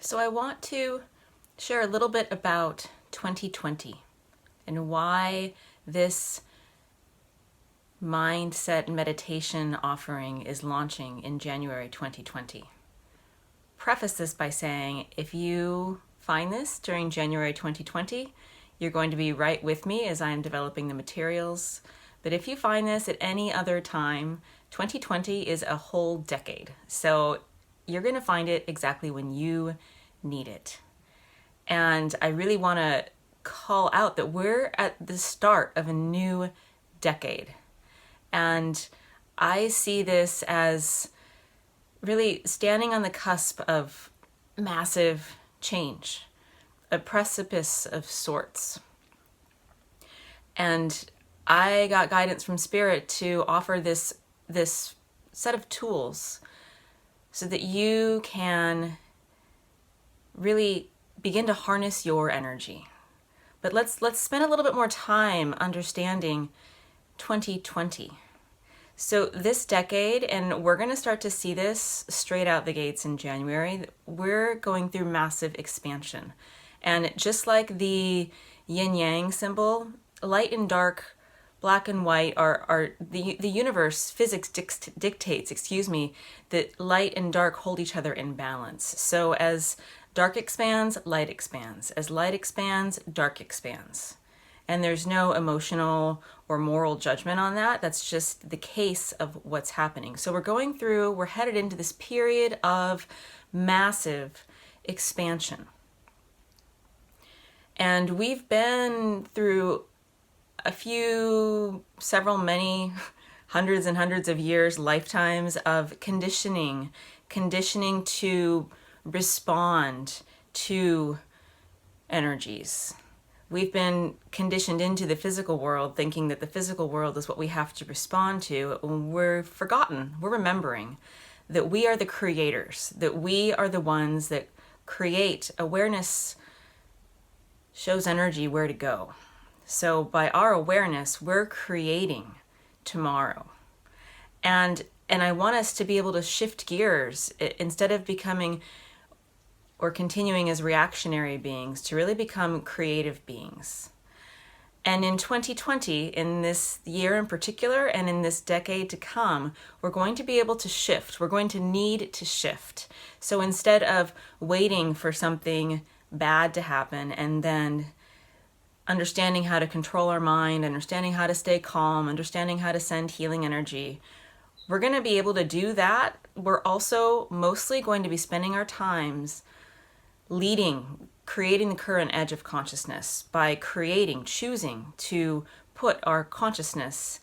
So I want to share a little bit about 2020 and why this mindset meditation offering is launching in January 2020. Preface this by saying if you find this during January 2020, you're going to be right with me as I am developing the materials. But if you find this at any other time, 2020 is a whole decade. So you're going to find it exactly when you need it. And I really want to call out that we're at the start of a new decade. And I see this as really standing on the cusp of massive change, a precipice of sorts. And I got guidance from Spirit to offer this set of tools so that you can really begin to harness your energy. But let's spend a little bit more time understanding 2020. So this decade, and we're going to start to see this straight out the gates in January, we're going through massive expansion. And just like the yin-yang symbol, light and dark, black and white are the universe, physics dictates, that light and dark hold each other in balance. So as dark expands, light expands. As light expands, dark expands. And there's no emotional or moral judgment on that. That's just the case of what's happening. So we're headed into this period of massive expansion. And we've been through many hundreds and hundreds of years, lifetimes of conditioning to respond to energies. We've been conditioned into the physical world, thinking that the physical world is what we have to respond to. We're remembering that we are the creators, that we are the ones that create. Awareness shows energy where to go. So by our awareness, we're creating tomorrow. And I want us to be able to shift gears instead of becoming or continuing as reactionary beings to really become creative beings. And in 2020, in this year in particular, and in this decade to come, we're going to be able to shift. We're going to need to shift. So instead of waiting for something bad to happen and then understanding how to control our mind, understanding how to stay calm, understanding how to send healing energy, we're going to be able to do that. We're also mostly going to be spending our times creating the current edge of consciousness by choosing to put our consciousness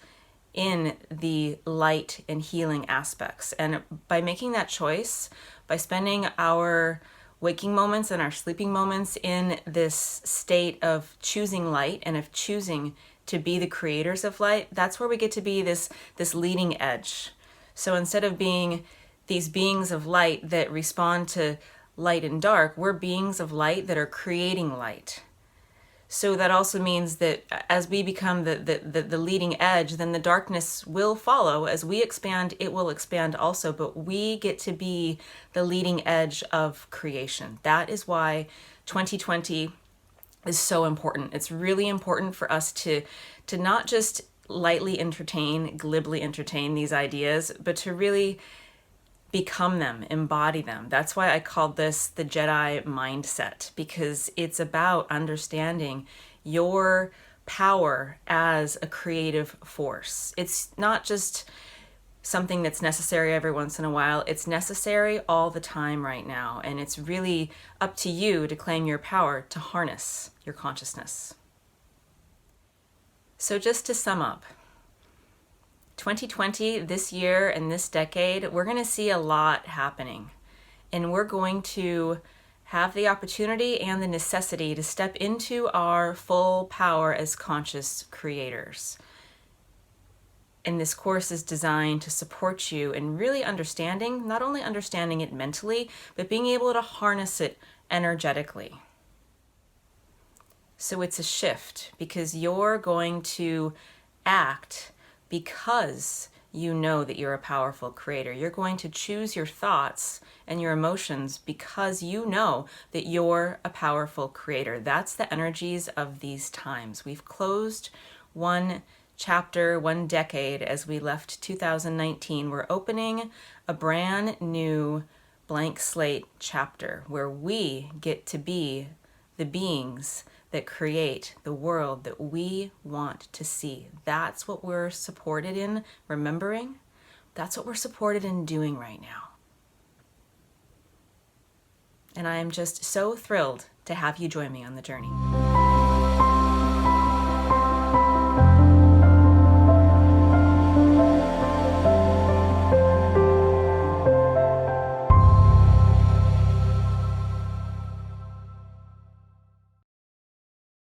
in the light and healing aspects. And by making that choice, by spending our waking moments and our sleeping moments in this state of choosing light and of choosing to be the creators of light, that's where we get to be this leading edge. So instead of being these beings of light that respond to light and dark, we're beings of light that are creating light. So that also means that as we become the leading edge, then the darkness will follow. As we expand, it will expand also, but we get to be the leading edge of creation. That is why 2020 is so important. It's really important for us to not just lightly glibly entertain these ideas, but to really become them, embody them. That's why I called this the Jedi mindset, because it's about understanding your power as a creative force. It's not just something that's necessary every once in a while. It's necessary all the time right now. And it's really up to you to claim your power to harness your consciousness. So just to sum up, 2020, this year and this decade, we're going to see a lot happening. And we're going to have the opportunity and the necessity to step into our full power as conscious creators. And this course is designed to support you in really not only understanding it mentally, but being able to harness it energetically. So it's a shift because you're going to act because you know that you're a powerful creator. You're going to choose your thoughts and your emotions because you know that you're a powerful creator. That's the energies of these times. We've closed one chapter, one decade as we left 2019. We're opening a brand new blank slate chapter where we get to be the beings that create the world that we want to see. That's what we're supported in remembering. That's what we're supported in doing right now. And I am just so thrilled to have you join me on the journey.